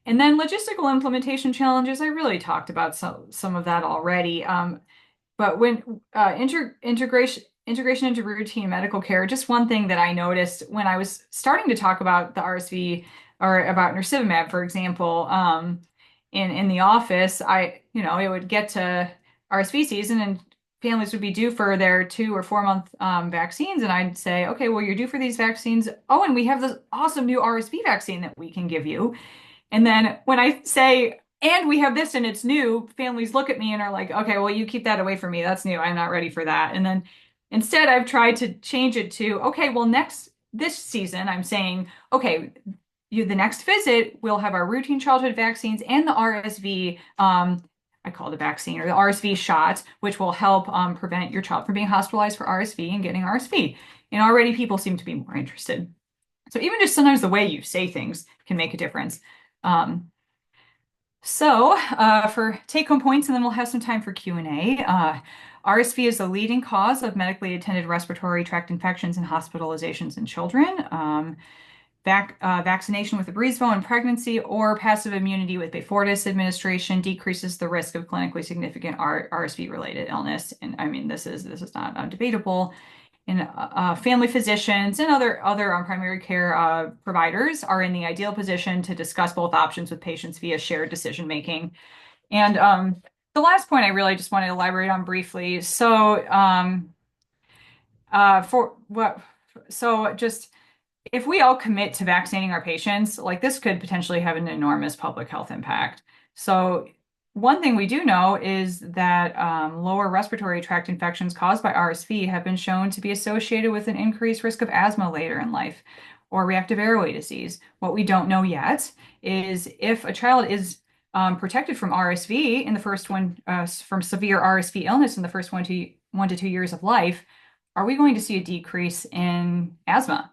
then logistical implementation challenges, I really talked about some of that already. But when integration into routine medical care, just one thing that I noticed when I was starting to talk about the RSV or about Nirsevimab, for example, in the office, it would get to RSV season and families would be due for their 2 or 4 month vaccines, and I'd say, okay, well, you're due for these vaccines. Oh, and we have this awesome new RSV vaccine that we can give you. And then when I say, and we have this and it's new, families look at me and are like, okay, well, you keep that away from me. That's new. I'm not ready for that. And then instead, I've tried to change it to, okay, well, this season, I'm saying, okay, the next visit, we'll have our routine childhood vaccines and the RSV, I call it a vaccine, or the RSV shot, which will help prevent your child from being hospitalized for RSV and getting RSV. And already people seem to be more interested. So even just sometimes the way you say things can make a difference. For take-home points, and then we'll have some time for Q&A. RSV is the leading cause of medically attended respiratory tract infections and hospitalizations in children. Vaccination with Abrysvo in pregnancy or passive immunity with Beyfortus administration decreases the risk of clinically significant RSV-related illness. And I mean, this is not debatable. And family physicians and other primary care providers are in the ideal position to discuss both options with patients via shared decision making. And the last point I really just want to elaborate on briefly. Just if we all commit to vaccinating our patients, like this could potentially have an enormous public health impact. So one thing we do know is that lower respiratory tract infections caused by RSV have been shown to be associated with an increased risk of asthma later in life or reactive airway disease. What we don't know yet is if a child is protected from RSV in the first one, from severe RSV illness in the first 1 to 2 years of life, are we going to see a decrease in asthma?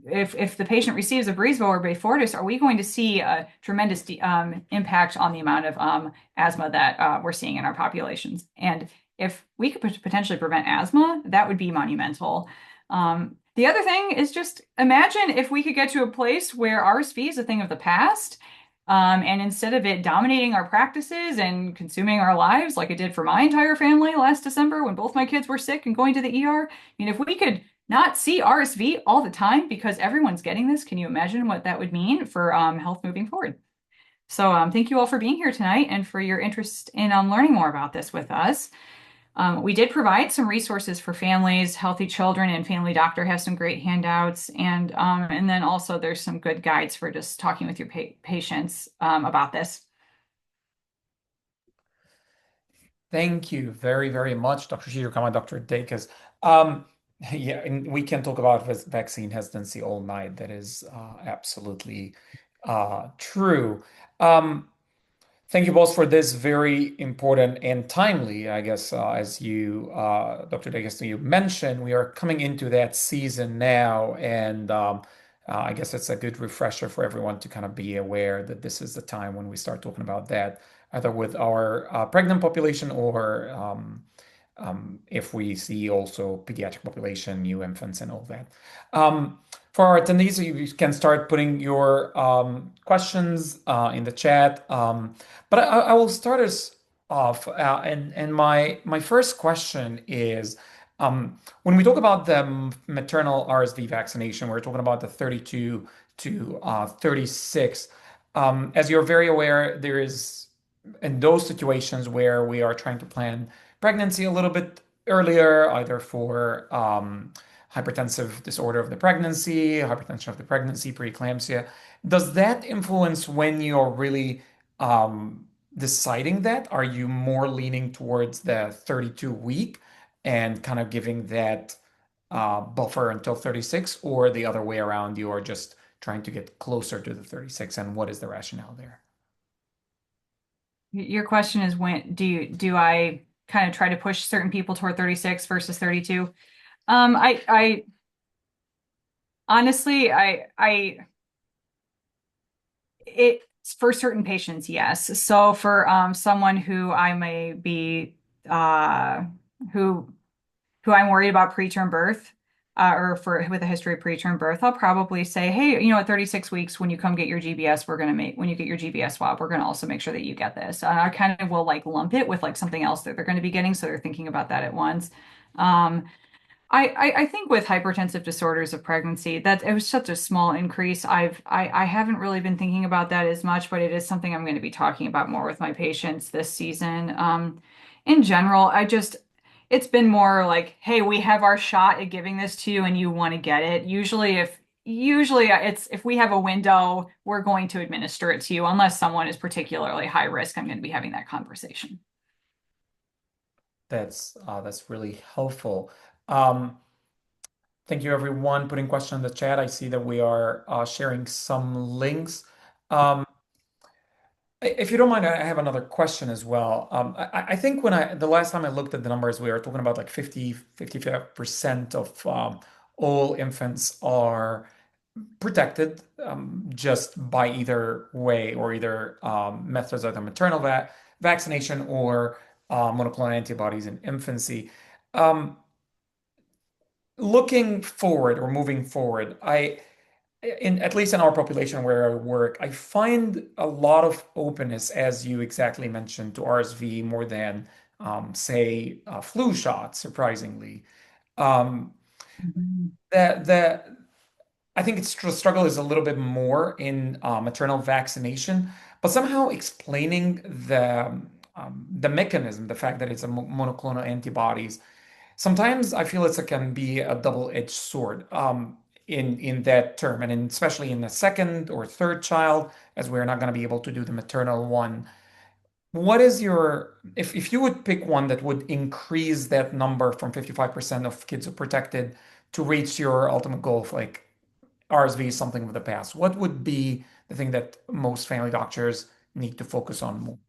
If the patient receives Abrysvo or Beyfortus, are we going to see a tremendous impact on the amount of asthma that we're seeing in our populations? And if we could potentially prevent asthma, that would be monumental. The other thing is just imagine if we could get to a place where RSV is a thing of the past, and instead of it dominating our practices and consuming our lives like it did for my entire family last December when both my kids were sick and going to the ER, I mean, if we could not see RSV all the time because everyone's getting this, can you imagine what that would mean for health moving forward? So thank you all for being here tonight and for your interest in learning more about this with us. We did provide some resources for families. Healthy Children and Family Doctor have some great handouts. And then also there's some good guides for just talking with your patients about this. Thank you very, very much, Dr. Chiji, Dr. Dakis. Yeah, and we can talk about vaccine hesitancy all night. That is absolutely true. Thank you both for this very important and timely, I guess, as you, Dr. Dakis, you mentioned, we are coming into that season now, and I guess it's a good refresher for everyone to kind of be aware that this is the time when we start talking about that, either with our pregnant population or if we see also pediatric population, new infants, and all that. For our attendees, you can start putting your questions in the chat. But I will start us off. And my first question is, when we talk about the maternal RSV vaccination, we're talking about the 32 to 36. As you're very aware, there is in those situations where we are trying to plan pregnancy a little bit earlier, either for hypertensive disorder of the pregnancy, hypertension of the pregnancy, preeclampsia. Does that influence when you're really deciding that? Are you more leaning towards the 32-week and kind of giving that buffer until 36, or the other way around, you are just trying to get closer to the 36, and what is the rationale there? Your question is when do I kind of try to push certain people toward 36 versus 32. I honestly, it's for certain patients, yes. So for someone who I may be who I'm worried about preterm birth, or for with a history of preterm birth, I'll probably say, hey, at 36 weeks, when you come get your GBS, when you get your GBS swab, we're gonna also make sure that you get this. And I kind of will like lump it with like something else that they're going to be getting, so they're thinking about that at once. Um, I think with hypertensive disorders of pregnancy, that it was such a small increase. I haven't really been thinking about that as much, but it is something I'm going to be talking about more with my patients this season. In general, it's been more like, hey, we have our shot at giving this to you and you want to get it. Usually it's if we have a window, we're going to administer it to you unless someone is particularly high risk. I'm going to be having that conversation. That's really helpful. Um, Thank you, everyone, putting questions in the chat. I see that we are sharing some links. Um, if you don't mind, I have another question as well. I think the last time I looked at the numbers, we were talking about like 55% of all infants are protected just by either way or either methods, either maternal vaccination or monoclonal antibodies in infancy. Um, Looking forward or moving forward, at least in our population where I work, I find a lot of openness, as you exactly mentioned, to RSV more than, say, flu shots, surprisingly. Um, Mhm. the I think it's the struggle is a little bit more in maternal vaccination, but somehow explaining the mechanism, the fact that it's a monoclonal antibodies. Sometimes I feel it can be a double-edged sword in that term, and especially in the second or third child, as we're not going to be able to do the maternal one. What is if you would pick one that would increase that number from 55% of kids who are protected to reach your ultimate goal of like RSV is something of the past, what would be the thing that most family doctors need to focus on more?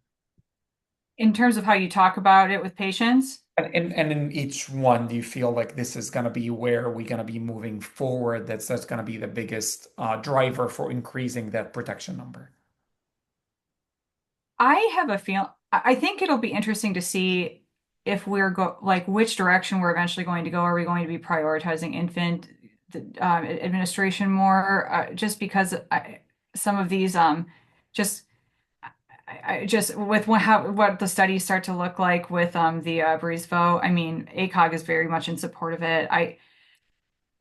In terms of how you talk about it with patients. And in each one, do you feel like this is going to be where we're going to be moving forward? That's going to be the biggest driver for increasing that protection number. I have a feel. I think it'll be interesting to see if we're like which direction we're eventually going to go. Are we going to be prioritizing infant administration more? Just because some of these just I just with what the studies start to look like with the Abrysvo. I mean, ACOG is very much in support of it. Well,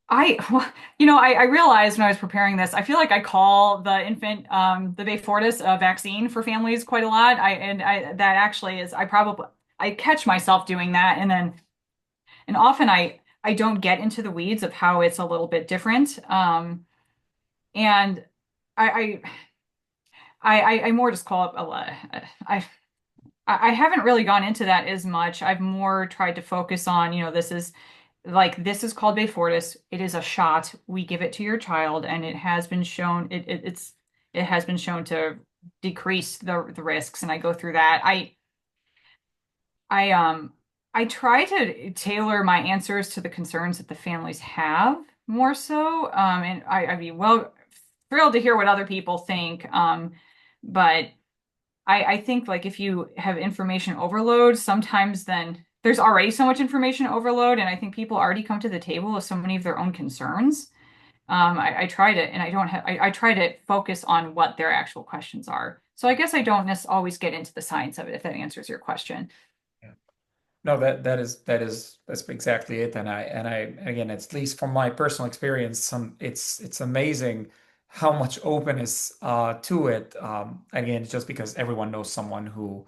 I realized when I was preparing this, I feel like I call the infant, the Beyfortus vaccine for families quite a lot. That actually is, I catch myself doing that. And often I don't get into the weeds of how it's a little bit different. And I, I more just call it a lot. I haven't really gone into that as much. I've more tried to focus on, this is called Beyfortus. It is a shot. We give it to your child, and it has been shown it has been shown to decrease the risks. And I go through that. I I try to tailor my answers to the concerns that the families have more so. And I'd be well thrilled to hear what other people think. But I think like if you have information overload, sometimes then there's already so much information overload, and I think people already come to the table with so many of their own concerns. I try to, and I don't have, I try to focus on what their actual questions are. So I guess I don't necessarily always get into the science of it, if that answers your question. Yeah. No, that's exactly it. And I again, at least from my personal experience, it's amazing how much openness to it. Again, it's just because everyone knows someone who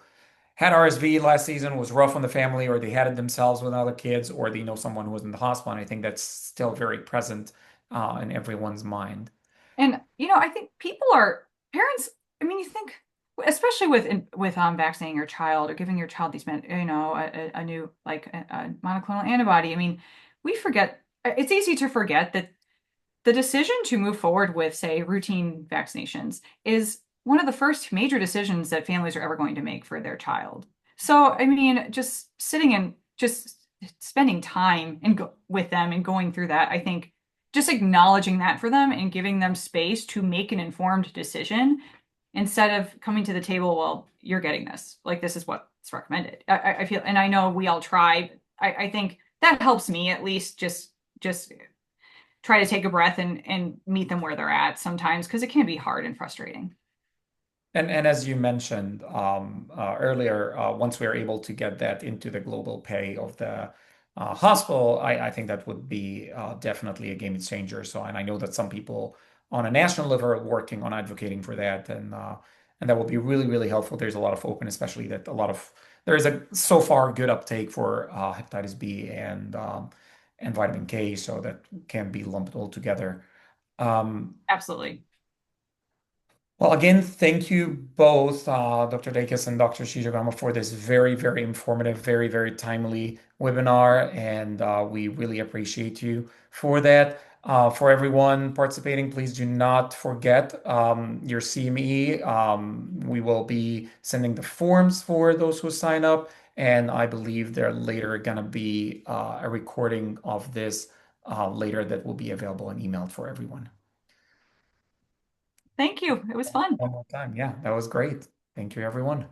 had RSV last season, was rough on the family, or they had it themselves with other kids, or they know someone who was in the hospital. And I think that's still very present in everyone's mind. And I think parents. I mean, you think, especially with vaccinating your child or giving your child these a new like a monoclonal antibody. I mean, we forget. It's easy to forget that the decision to move forward with, say, routine vaccinations is one of the first major decisions that families are ever going to make for their child. So, I mean, just sitting and just spending time and with them and going through that, I think just acknowledging that for them and giving them space to make an informed decision instead of coming to the table, well, you're getting this. Like, this is what's recommended. I feel, and I know we all try. I think that helps me at least just try to take a breath and meet them where they're at sometimes because it can be hard and frustrating. And as you mentioned earlier, once we are able to get that into the global pay of the hospital, I think that would be definitely a game changer. So, and I know that some people on a national level are working on advocating for that, and that will be really, really helpful. There's a lot of open, especially that a lot of there is a so far good uptake for hepatitis B and vitamin K, so that can be lumped all together. Um, Absolutely. well, again, thank you both, Dr. Dakis and Dr. Shijogama, for this very, very informative, very, very timely webinar, and we really appreciate you for that. For everyone participating, please do not forget your CME. We will be sending the forms for those who sign up, and I believe they're later going to be a recording of this later that will be available and emailed for everyone. Thank you. It was fun. One more time. Yeah, that was great. Thank you, everyone.